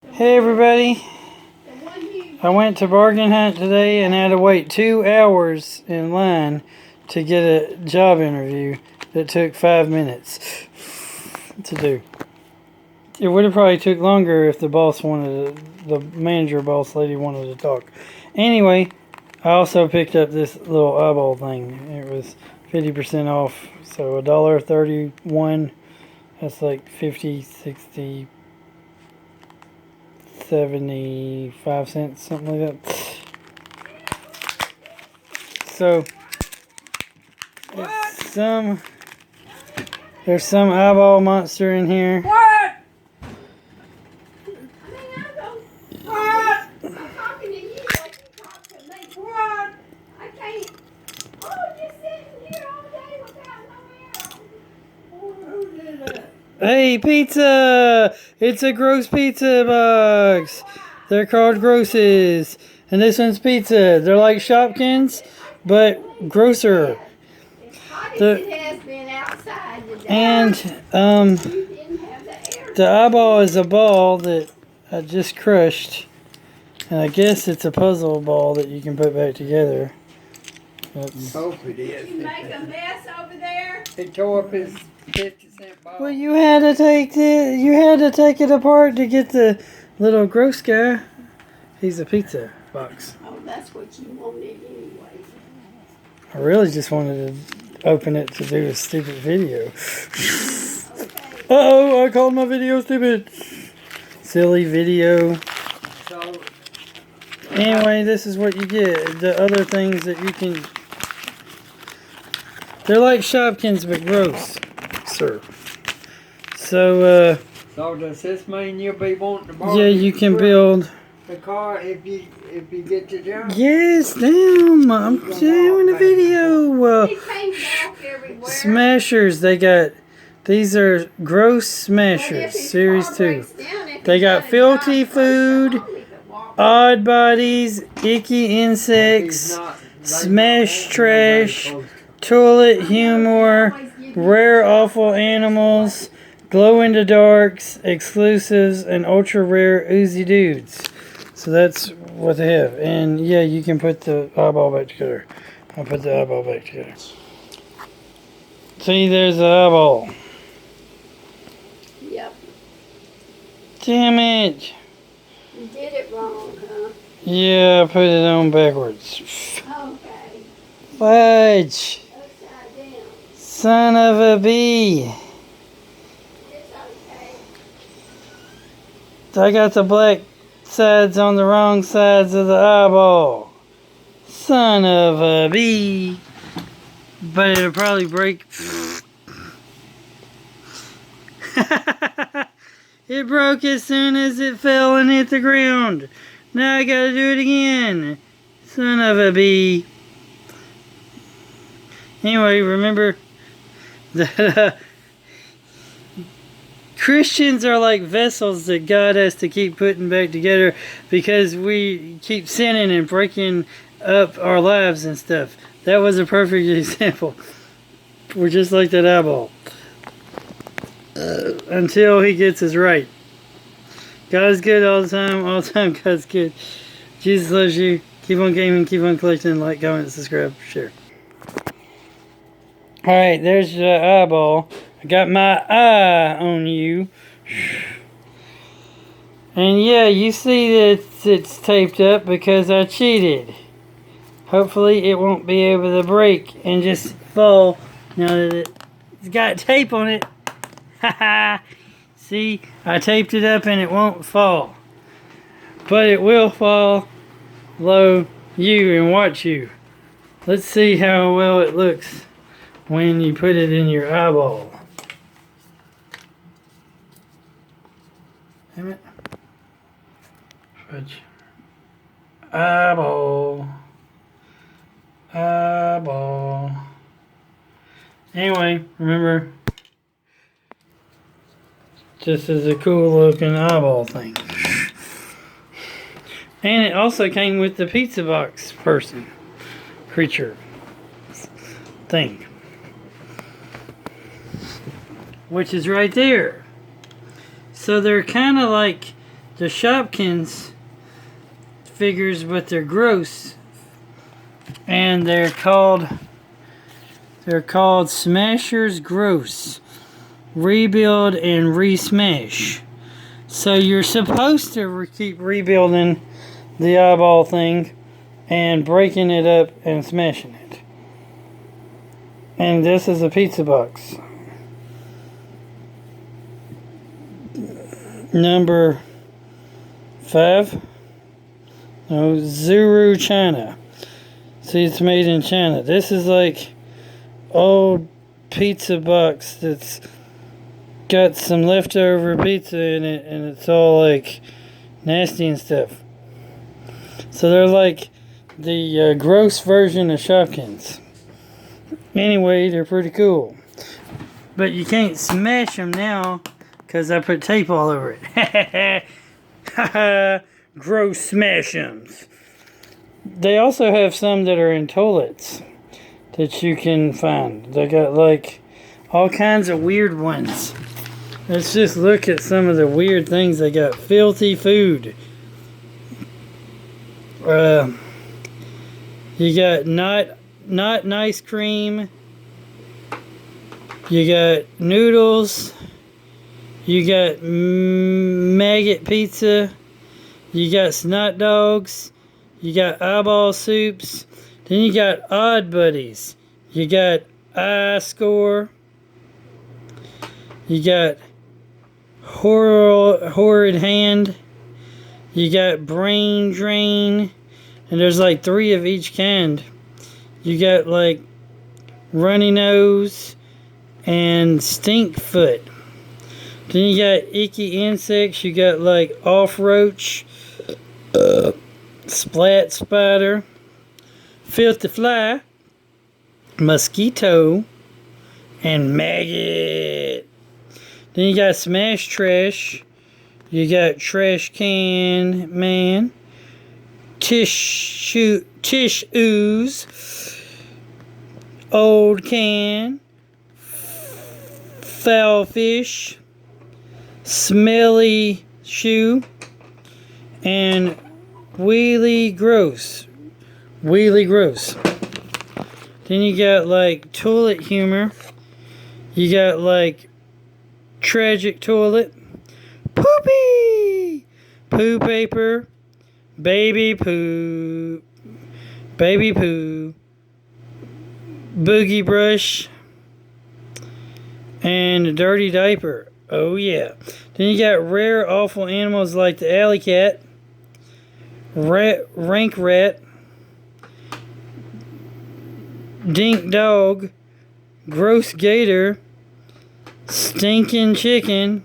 Hey everybody, I went to bargain hunt today and had to wait 2 hours in line to get a job interview that took 5 minutes to do. It would have probably took longer if the manager boss lady wanted to talk. Anyway, I also picked up this little eyeball thing. It was 50% off, so $1.31. That's like 50, 60, 75 cents, something like that. So there's some eyeball monster in here. What? What? I'm talking to you like you talk to me. What? I can't. Oh, you're sitting here all day without no air. Who did that? Hey, pizza! It's a gross pizza box. They're called grosses. And this one's pizza. They're like Shopkins, but grosser. It's hot as it has been outside today. And You didn't have the air. the eyeball is a ball that I just crushed. And I guess it's a puzzle ball that you can put back together. That's, Hope it is. Did you make a mess over there? He tore up his 50-cent ball. well, you had to take it apart to get the little gross guy. He's a pizza box. Oh, that's what you wanted anyway. I really just wanted to open it to do a stupid video. Okay. Uh-oh, I called my video stupid. Silly video. So, Anyway, this is what you get. The other things that you can... They're like Shopkins, but gross, sir. So, so does this mean you'll be wanting to borrow yeah, you can build... the car if you get the job? Yes, damn, I'm doing a video. It came off everywhere. Smashers, they got... These are gross But smashers, if his series car 2. breaks down, if They he's got got a filthy job, food, I'll leave it walk. odd bodies, icky He's insects, not- smash they trash, supposed toilet humor, rare awful animals, glow in the darks, exclusives, and ultra rare oozy dudes. So that's what they have. And yeah, you can put the eyeball back together. I'll put the eyeball back together. See, there's the eyeball. Yep. Damn it. You did it wrong, huh? Yeah, I put it on backwards. Okay. Fudge. Upside down. Son of a bee. It's okay. I got the black sides on the wrong sides of the eyeball. Son of a bee. But it'll probably break. It broke as soon as it fell and hit the ground. Now I gotta do it again. Son of a bee. Anyway, remember that Christians are like vessels that God has to keep putting back together because we keep sinning and breaking up our lives and stuff. That was a perfect example. We're just like that eyeball. Until he gets us right. God is good all the time God's good. Jesus loves you. Keep on gaming, keep on collecting, like, comment, subscribe, share. Alright, there's your eyeball. I got my eye on you. And yeah, you see that it's taped up because I cheated. Hopefully it won't be able to break and just fall now that it's got tape on it. Haha. See, I taped it up and it won't fall. But it will fall below you and watch you. Let's see how well it looks when you put it in your eyeball. Damn it. Fudge. Eyeball. Eyeball. Anyway, remember, this is a cool looking eyeball thing. And it also came with the pizza box creature thing. Which is right there. So they're kind of like the Shopkins figures, but they're gross. And they're called Smashers Gross. Rebuild and resmash. So you're supposed to keep rebuilding the eyeball thing and breaking it up and smashing it. And this is a pizza box. Number 5. No, Zuru China. See, it's made in China. This is like old pizza box that's got some leftover pizza in it, and it's all like nasty and stuff. So they're like the gross version of Shopkins. Anyway, they're pretty cool. But you can't smash them now because I put tape all over it. Gross smash-ems. They also have some that are in toilets that you can find. They got like all kinds of weird ones. Let's just look at some of the weird things. They got filthy food. You got not ice cream. You got noodles. You got maggot pizza. You got snot dogs. You got eyeball soups. Then you got odd buddies. You got eye score. You got horrid hand. You got brain drain. And there's like 3 of each kind. You got like runny nose and stink foot. Then you got icky insects. You got like off roach, splat spider, filthy fly, mosquito, and maggot. Then you got smash trash. You got trash can man, tish ooze, old can, foul fish, smelly shoe, and wheelie gross. Then you got like toilet humor. You got like tragic toilet, poopy, poo paper, baby poo, boogie brush, and a dirty diaper. Oh yeah. Then you got rare awful animals like the alley cat, rank rat, dink dog, gross gator, stinking chicken,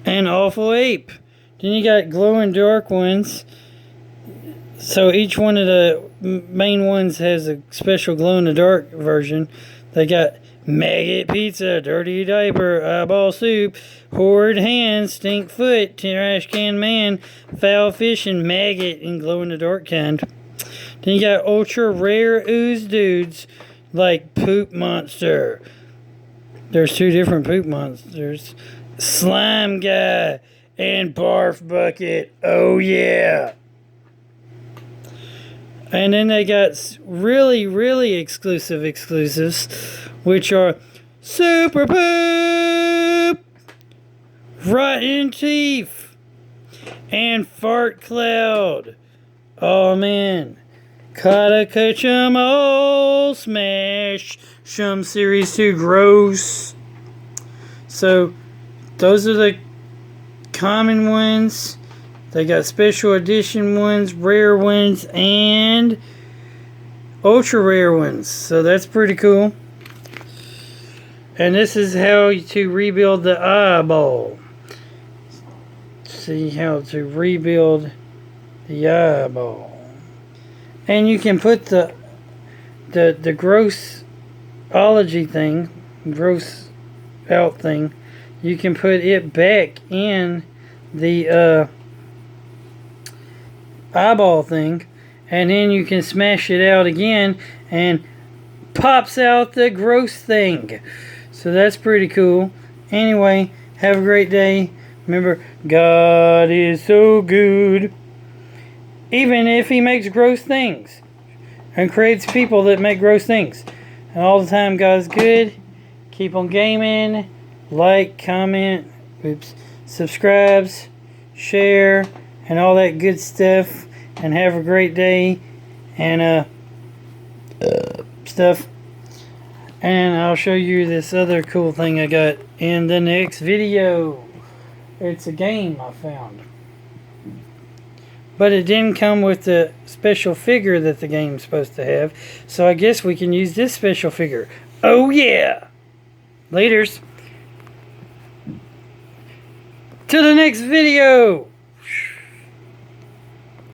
and awful ape. Then you got glow in dark ones. So each one of the main ones has a special glow in the dark version. They got maggot pizza, dirty diaper, eyeball soup, horrid hand, stink foot, trash can man, foul fish, and maggot in glow in the dark kind. Then you got ultra rare ooze dudes like poop monster. There's 2 different poop monsters. Slime guy and barf bucket. Oh yeah. And then they got really, really exclusives, which are super poop, rotten teeth, and fart cloud. Oh man. Gotta catch 'em all, smash 'em series 2 gross. So those are the common ones. They got special edition ones, rare ones, and ultra rare ones. So that's pretty cool. And this is how to rebuild the eyeball. See how to rebuild the eyeball. And you can put the grossology thing, gross out thing, you can put it back in the eyeball thing, and then you can smash it out again and pops out the gross thing. So that's pretty cool. Anyway, have a great day. Remember, God is so good. Even if he makes gross things. And creates people that make gross things. And all the time, God's good. Keep on gaming. Like, comment, subscribes, share, and all that good stuff. And have a great day. And, stuff. And I'll show you this other cool thing I got in the next video. It's a game I found. But it didn't come with the special figure that the game's supposed to have. So I guess we can use this special figure. Oh yeah! Laters. To the next video!